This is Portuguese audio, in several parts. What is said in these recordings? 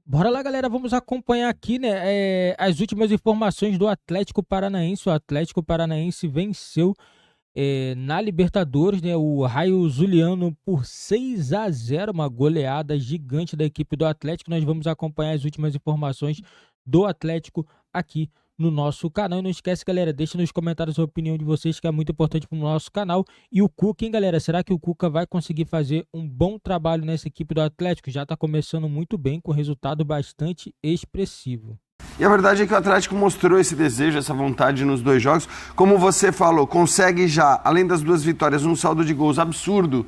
Bora lá, galera, vamos acompanhar aqui, né, as últimas informações do Atlético Paranaense. O Atlético Paranaense venceu na Libertadores, né, o Raio Zuliano por 6-0, uma goleada gigante da equipe do Atlético. Nós vamos acompanhar as últimas informações do Atlético aqui no nosso canal. E não esquece, galera, deixa nos comentários a opinião de vocês, que é muito importante para o nosso canal. E o Cuca, hein, galera? Será que o Cuca vai conseguir fazer um bom trabalho nessa equipe do Atlético? Já está começando muito bem, com resultado bastante expressivo. E a verdade é que o Atlético mostrou esse desejo, essa vontade nos dois jogos. Como você falou, consegue já, além das duas vitórias, um saldo de gols absurdo,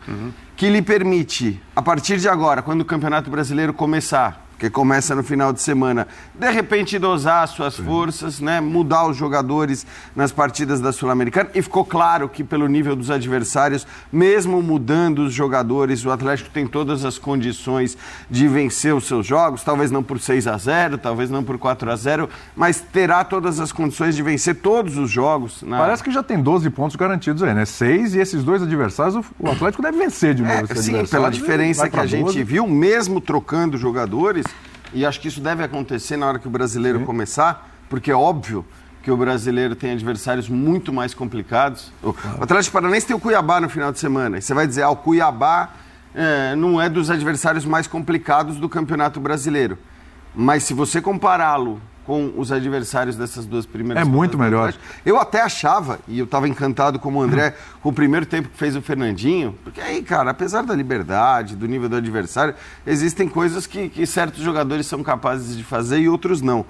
que lhe permite, a partir de agora, quando o Campeonato Brasileiro começar, que começa no final de semana, de repente dosar suas forças, né, mudar os jogadores nas partidas da Sul-Americana. E ficou claro que, pelo nível dos adversários, mesmo mudando os jogadores, o Atlético tem todas as condições de vencer os seus jogos, talvez não por 6-0, talvez não por 4-0, mas terá todas as condições de vencer todos os jogos. Parece que já tem 12 pontos garantidos aí, né? 6, e esses dois adversários, o Atlético deve vencer de novo. Sim, pela diferença que a gente viu, mesmo trocando jogadores, e acho que isso deve acontecer na hora que o brasileiro começar, porque é óbvio que o brasileiro tem adversários muito mais complicados. O Atlético Paranaense tem o Cuiabá no final de semana, e você vai dizer, o Cuiabá não é dos adversários mais complicados do Campeonato Brasileiro. Mas se você compará-lo com os adversários dessas duas primeiras... É muito melhor. Eu até achava, e eu estava encantado como o André, com o primeiro tempo que fez o Fernandinho, porque aí, cara, apesar da liberdade, do nível do adversário, existem coisas que certos jogadores são capazes de fazer e outros não.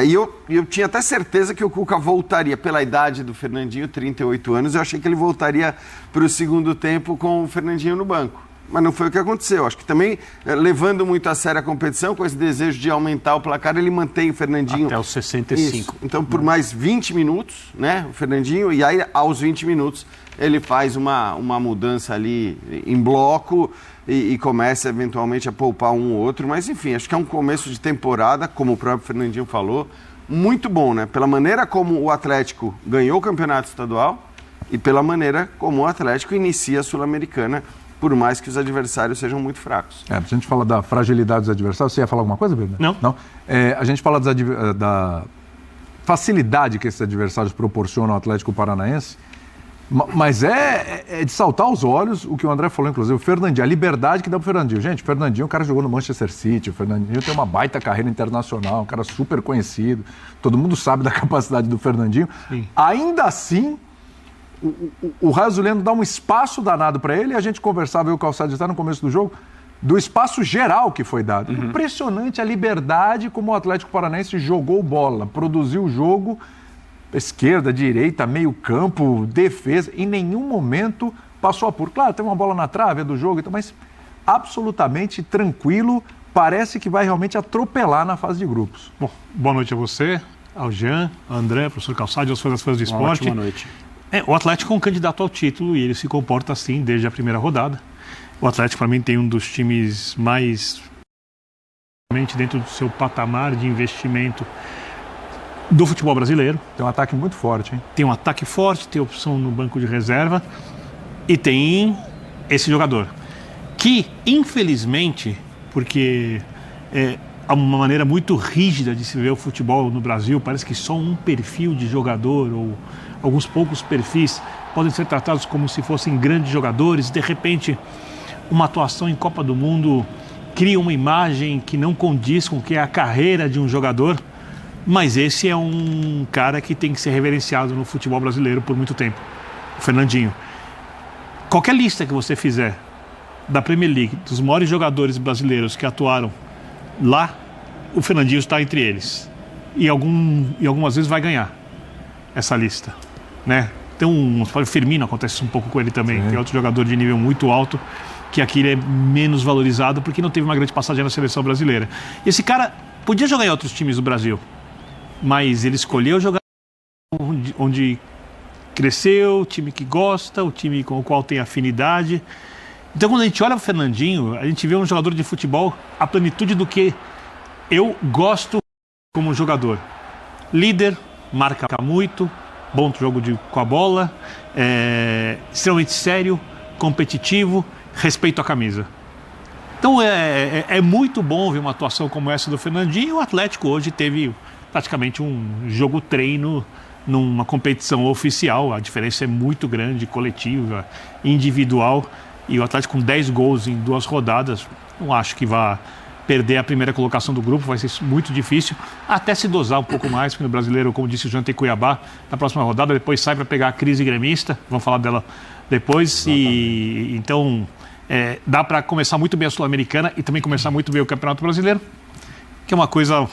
E eu tinha até certeza que o Cuca voltaria, pela idade do Fernandinho, 38 anos, eu achei que ele voltaria para o segundo tempo com o Fernandinho no banco. Mas não foi o que aconteceu. Acho que também, levando muito a sério a competição, com esse desejo de aumentar o placar, ele mantém o Fernandinho... Até os 65. Isso. Então, por mais 20 minutos, né, o Fernandinho, e aí, aos 20 minutos, ele faz uma mudança ali em bloco e começa, eventualmente, a poupar um ou outro. Mas, enfim, acho que é um começo de temporada, como o próprio Fernandinho falou, muito bom, né? Pela maneira como o Atlético ganhou o campeonato estadual e pela maneira como o Atlético inicia a Sul-Americana, por mais que os adversários sejam muito fracos. A gente fala da fragilidade dos adversários. Você ia falar alguma coisa, Bernardo? Não. A gente fala da facilidade que esses adversários proporcionam ao Atlético Paranaense, mas é de saltar os olhos o que o André falou, inclusive, o Fernandinho, a liberdade que dá pro Fernandinho. Gente, o Fernandinho, o cara jogou no Manchester City, o Fernandinho tem uma baita carreira internacional, um cara super conhecido, todo mundo sabe da capacidade do Fernandinho. Sim. Ainda assim, o Raio Zuliano dá um espaço danado para ele, e a gente conversava, eu e o Calçado está no começo do jogo, do espaço geral que foi dado. Impressionante a liberdade como o Atlético Paranaense jogou bola, produziu o jogo, esquerda, direita, meio campo, defesa, em nenhum momento passou apuro. Claro, tem uma bola na trave do jogo, mas absolutamente tranquilo, parece que vai realmente atropelar na fase de grupos. Bom, boa noite a você, ao Jean, ao André, ao professor Calçado, aos fãs do esporte. Boa noite. O Atlético é um candidato ao título e ele se comporta assim desde a primeira rodada. O Atlético, para mim, tem um dos times mais dentro do seu patamar de investimento do futebol brasileiro. Tem um ataque muito forte, hein? Tem um ataque forte, tem opção no banco de reserva e tem esse jogador que, infelizmente, porque há uma maneira muito rígida de se ver o futebol no Brasil, parece que só um perfil de jogador ou alguns poucos perfis podem ser tratados como se fossem grandes jogadores. De repente, uma atuação em Copa do Mundo cria uma imagem que não condiz com o que é a carreira de um jogador, mas esse é um cara que tem que ser reverenciado no futebol brasileiro por muito tempo, o Fernandinho. Qualquer lista que você fizer da Premier League, dos maiores jogadores brasileiros que atuaram lá, o Fernandinho está entre eles. E algumas vezes vai ganhar essa lista, né? Então, o Firmino, acontece um pouco com ele também, que é outro jogador de nível muito alto, que aqui ele é menos valorizado porque não teve uma grande passagem na seleção brasileira. Esse cara podia jogar em outros times do Brasil, mas ele escolheu jogar onde cresceu, o time que gosta, o time com o qual tem afinidade. Então, quando a gente olha para o Fernandinho, a gente vê um jogador de futebol à plenitude do que eu gosto como jogador. Líder, marca muito, bom jogo com a bola, extremamente sério, competitivo, respeito à camisa. Então é muito bom ver uma atuação como essa do Fernandinho. E o Atlético hoje teve praticamente um jogo treino numa competição oficial. A diferença é muito grande, coletiva, individual. E o Atlético com 10 gols em 2 rodadas, não acho que vá perder a primeira colocação do grupo, vai ser muito difícil, até se dosar um pouco mais, porque no Brasileiro, como disse o Jean, tem Cuiabá na próxima rodada, depois sai para pegar a crise gremista, vamos falar dela depois. E então dá para começar muito bem a Sul-Americana e também começar muito bem o Campeonato Brasileiro, que é uma coisa,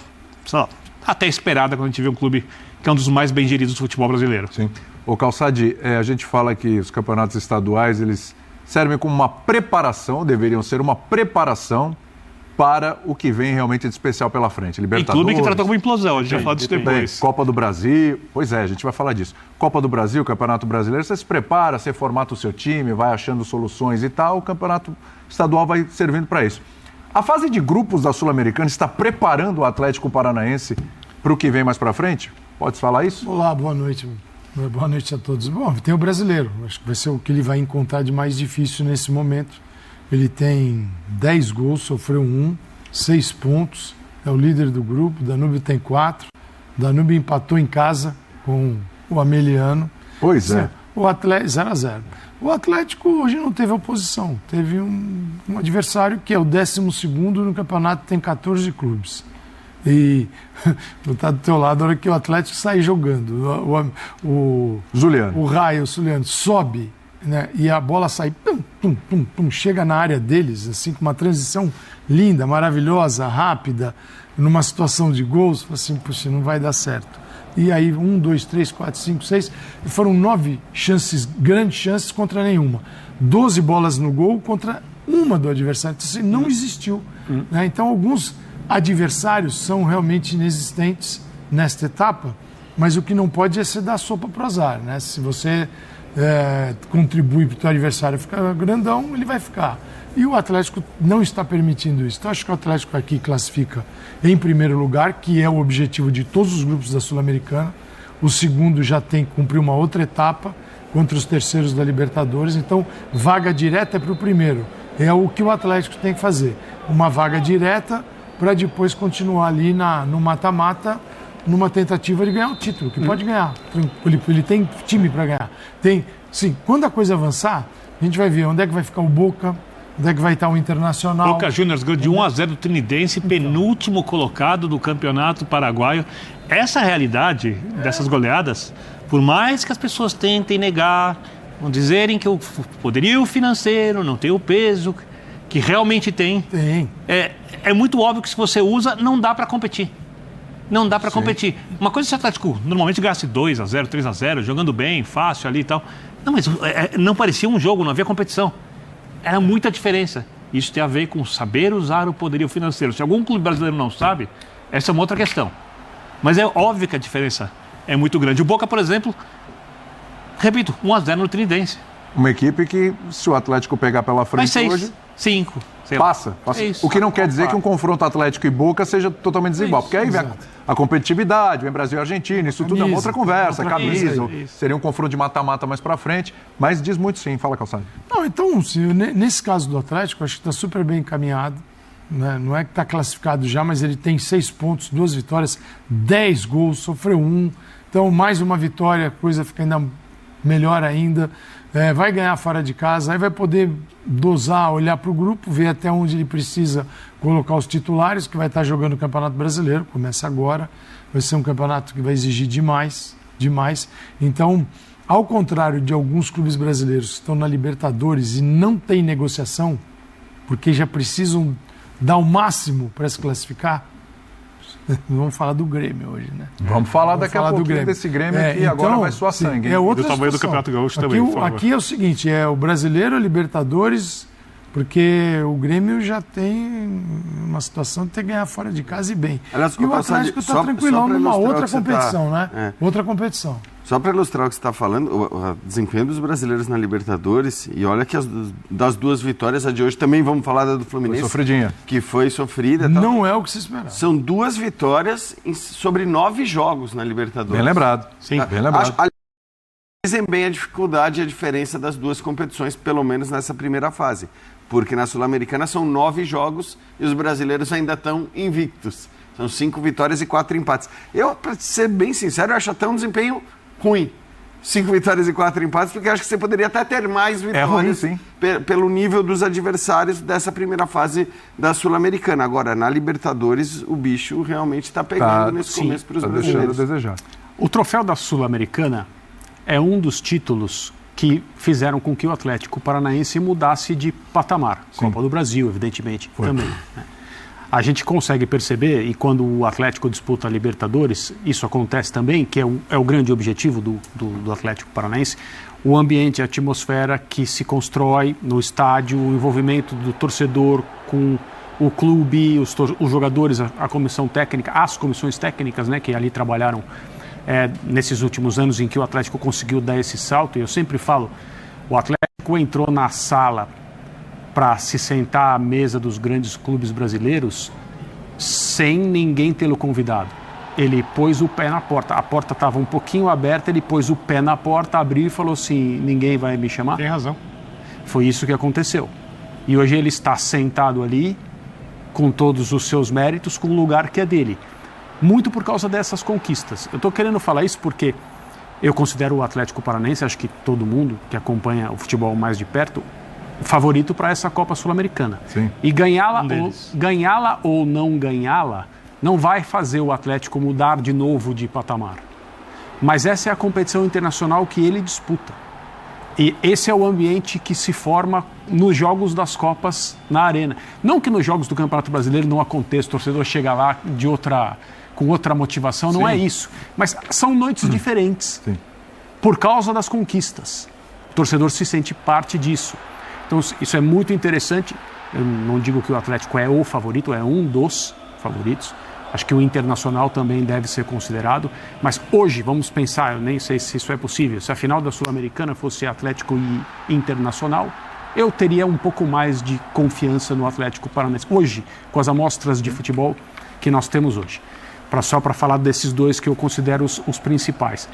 sei lá, até esperada quando a gente vê um clube que é um dos mais bem geridos do futebol brasileiro. Sim. Ô Calçade, a gente fala que os campeonatos estaduais, eles servem como uma preparação, deveriam ser uma preparação para o que vem realmente de especial pela frente. Libertadores. Tem clube que tratou como implosão, a gente vai falar disso depois. Copa do Brasil, pois é, a gente vai falar disso. Copa do Brasil, Campeonato Brasileiro, você se prepara, você formata o seu time, vai achando soluções e tal, o Campeonato Estadual vai servindo para isso. A fase de grupos da Sul-Americana está preparando o Atlético Paranaense para o que vem mais para frente? Pode falar isso? Olá, boa noite. Boa noite a todos. Bom, tem o brasileiro, acho que vai ser o que ele vai encontrar de mais difícil nesse momento. Ele tem 10 gols, sofreu 1, 6 pontos, é o líder do grupo. Danúbio tem 4. Danúbio empatou em casa com o Ameliano. Pois é. O Atlético 0-0. O Atlético hoje não teve oposição. Teve um adversário que é o 12º no campeonato, tem 14 clubes. E vou estar do teu lado na hora que o Atlético sair jogando. O Raio, o Zuliano, sobe, né, e a bola sai, pum, pum, pum, pum, chega na área deles, assim, com uma transição linda, maravilhosa, rápida, numa situação de gols, assim, puxa, não vai dar certo. E aí, 1, 2, 3, 4, 5, 6, e foram 9 chances, grandes chances contra nenhuma. 12 bolas no gol contra uma do adversário. Então, assim, não existiu. Né? Então, alguns adversários são realmente inexistentes nesta etapa, mas o que não pode é se dar sopa para o azar. Né? Se você contribui para o teu adversário ficar grandão, ele vai ficar. E o Atlético não está permitindo isso. Então, acho que o Atlético aqui classifica em primeiro lugar, que é o objetivo de todos os grupos da Sul-Americana. O segundo já tem que cumprir uma outra etapa contra os terceiros da Libertadores. Então, vaga direta é para o primeiro. É o que o Atlético tem que fazer. Uma vaga direta para depois continuar ali no mata-mata, numa tentativa de ganhar o título, que pode ganhar. Ele tem time para ganhar. Sim, quando a coisa avançar, a gente vai ver onde é que vai ficar o Boca, onde é que vai estar o Internacional. Boca Juniors ganhou de 1-0 do Trinidense, penúltimo colocado do Campeonato Paraguaio. Essa realidade dessas goleadas, por mais que as pessoas tentem negar, vão dizerem que o poderio financeiro não tem o peso que realmente tem. Tem. É muito óbvio que se você usa, não dá para competir. Não dá para competir. Uma coisa é se o Atlético normalmente ganhasse 2-0, 3-0, jogando bem, fácil ali e tal. Não, mas não parecia um jogo, não havia competição. Era muita diferença. Isso tem a ver com saber usar o poderio financeiro. Se algum clube brasileiro não sabe, essa é uma outra questão. Mas é óbvio que a diferença é muito grande. O Boca, por exemplo, repito, 1-0 no Trinidense. Uma equipe que, se o Atlético pegar pela frente 6, hoje... 5. Passa. O que não quer dizer que um confronto Atlético e Boca seja totalmente desigual. Porque aí vem a competitividade, vem Brasil e Argentina, isso tudo é uma outra conversa, camisa, seria um confronto de mata-mata mais pra frente, mas diz muito sim. Fala, Calçado. Não, então, nesse caso do Atlético, acho que está super bem encaminhado. Né? Não é que está classificado já, mas ele tem 6 pontos, 2 vitórias, 10 gols, sofreu 1. Então, mais uma vitória, a coisa fica ainda melhor ainda. Vai ganhar fora de casa, aí vai poder dosar, olhar para o grupo, ver até onde ele precisa colocar os titulares, que vai estar jogando o Campeonato Brasileiro, começa agora, vai ser um campeonato que vai exigir demais. Então, ao contrário de alguns clubes brasileiros que estão na Libertadores e não tem negociação, porque já precisam dar o máximo para se classificar, vamos falar do Grêmio hoje, né? Vamos falar daqui a pouquinho desse Grêmio que então, agora vai suar sangue. É outra do tamanho situação. do Campeonato Gaúcho também. Aqui é o seguinte, é o Brasileiro, a Libertadores, porque o Grêmio já tem uma situação de ter que ganhar fora de casa e bem. Aliás, e o Atlético está tranquilão numa outra competição, né? Outra competição. Só para ilustrar o que você está falando, o desempenho dos brasileiros na Libertadores, e olha que das 2 vitórias, a de hoje também vamos falar da do Fluminense. Foi sofridinha. Que foi sofrida. Não é o que se esperava. São 2 vitórias sobre 9 jogos na Libertadores. Bem lembrado. Sim, bem lembrado. Dizem bem a dificuldade e a diferença das duas competições, pelo menos nessa primeira fase. Porque na Sul-Americana são 9 jogos e os brasileiros ainda estão invictos. São 5 vitórias e 4 empates. Eu, para ser bem sincero, eu acho até um desempenho ruim. 5 vitórias e 4 empates, porque eu acho que você poderia até ter mais vitórias ruim, sim. Pelo nível dos adversários dessa primeira fase da Sul-Americana. Agora, na Libertadores, o bicho realmente está pegando nesse começo para os brasileiros. Deixando a desejar. O troféu da Sul-Americana é um dos títulos que fizeram com que o Atlético Paranaense mudasse de patamar. Sim. Copa do Brasil, evidentemente, também. Né? A gente consegue perceber, e quando o Atlético disputa a Libertadores, isso acontece também, que é o grande objetivo do Atlético Paranaense, o ambiente, a atmosfera que se constrói no estádio, o envolvimento do torcedor com o clube, os jogadores, a comissão técnica, as comissões técnicas, né, que ali trabalharam nesses últimos anos em que o Atlético conseguiu dar esse salto. E eu sempre falo, o Atlético entrou na sala para se sentar à mesa dos grandes clubes brasileiros sem ninguém tê-lo convidado. Ele pôs o pé na porta, a porta estava um pouquinho aberta, ele pôs o pé na porta, abriu e falou assim, ninguém vai me chamar? Tem razão. Foi isso que aconteceu. E hoje ele está sentado ali, com todos os seus méritos, com um lugar que é dele. Muito por causa dessas conquistas. Eu estou querendo falar isso porque eu considero o Atlético Paranaense, acho que todo mundo que acompanha o futebol mais de perto, favorito para essa Copa Sul-Americana. Sim. E ganhá-la ou não ganhá-la não vai fazer o Atlético mudar de novo de patamar. Mas essa é a competição internacional que ele disputa. E esse é o ambiente que se forma nos jogos das Copas na Arena. Não que nos jogos do Campeonato Brasileiro não aconteça, o torcedor chega lá com outra motivação, não é isso. Mas são noites diferentes. Sim. Por causa das conquistas. O torcedor se sente parte disso. Então isso é muito interessante. Eu não digo que o Atlético é o favorito, é um dos favoritos. Acho que o Internacional também deve ser considerado. Mas hoje, vamos pensar, eu nem sei se isso é possível, se a final da Sul-Americana fosse Atlético e Internacional, eu teria um pouco mais de confiança no Atlético Paranaense. Hoje, com as amostras de futebol que nós temos hoje. Só para falar desses dois que eu considero os principais.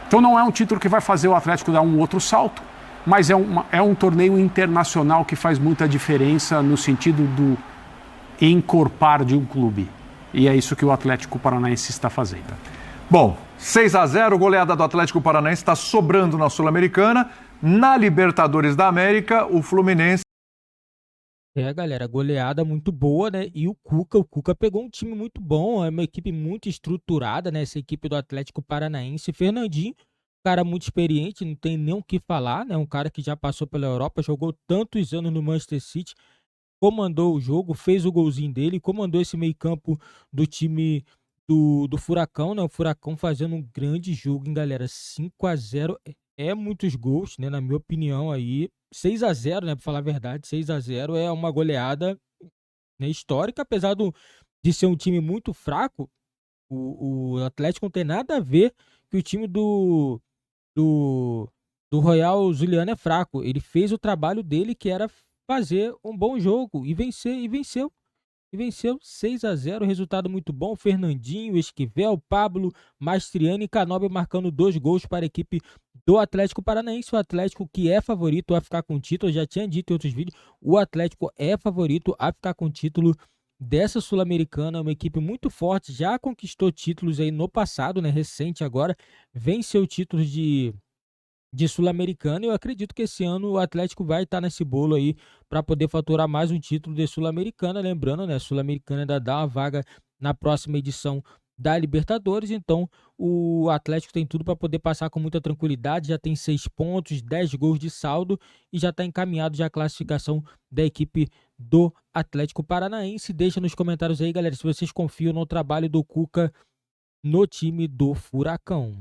Então não é um título que vai fazer o Atlético dar um outro salto, mas é um torneio internacional que faz muita diferença no sentido do encorpar de um clube. E é isso que o Atlético Paranaense está fazendo. Bom, 6-0, goleada do Atlético Paranaense está sobrando na Sul-Americana. Na Libertadores da América, o Fluminense... Galera, goleada muito boa, né? E o Cuca pegou um time muito bom, é uma equipe muito estruturada, né? Essa equipe do Atlético Paranaense. Fernandinho, cara muito experiente, não tem nem o que falar, né? Um cara que já passou pela Europa, jogou tantos anos no Manchester City, comandou o jogo, fez o golzinho dele, comandou esse meio-campo do time do Furacão, né? O Furacão fazendo um grande jogo, hein, galera? 5-0 é muitos gols, né? Na minha opinião aí. 6-0, né? Pra falar a verdade, 6-0 é uma goleada, né, histórica, apesar de ser um time muito fraco. O Atlético não tem nada a ver que o time do Royal Zuliano é fraco. Ele fez o trabalho dele, que era fazer um bom jogo e venceu 6-0, resultado muito bom. Fernandinho, Esquivel, Pablo, Mastriani e Canóbio marcando 2 gols para a equipe do Atlético Paranaense. O Atlético, que é favorito a ficar com o título, eu já tinha dito em outros vídeos, o Atlético é favorito a ficar com o título dessa Sul-Americana. Uma equipe muito forte, já conquistou títulos aí no passado, né, recente agora, venceu títulos de Sul-Americana. Eu acredito que esse ano o Atlético vai estar nesse bolo aí para poder faturar mais um título de Sul-Americana. Lembrando, né, Sul-Americana ainda dá uma vaga na próxima edição da Libertadores, então o Atlético tem tudo para poder passar com muita tranquilidade. Já tem 6 pontos, 10 gols de saldo e já está encaminhado já a classificação da equipe do Atlético Paranaense. Deixa nos comentários aí, galera, se vocês confiam no trabalho do Cuca no time do Furacão.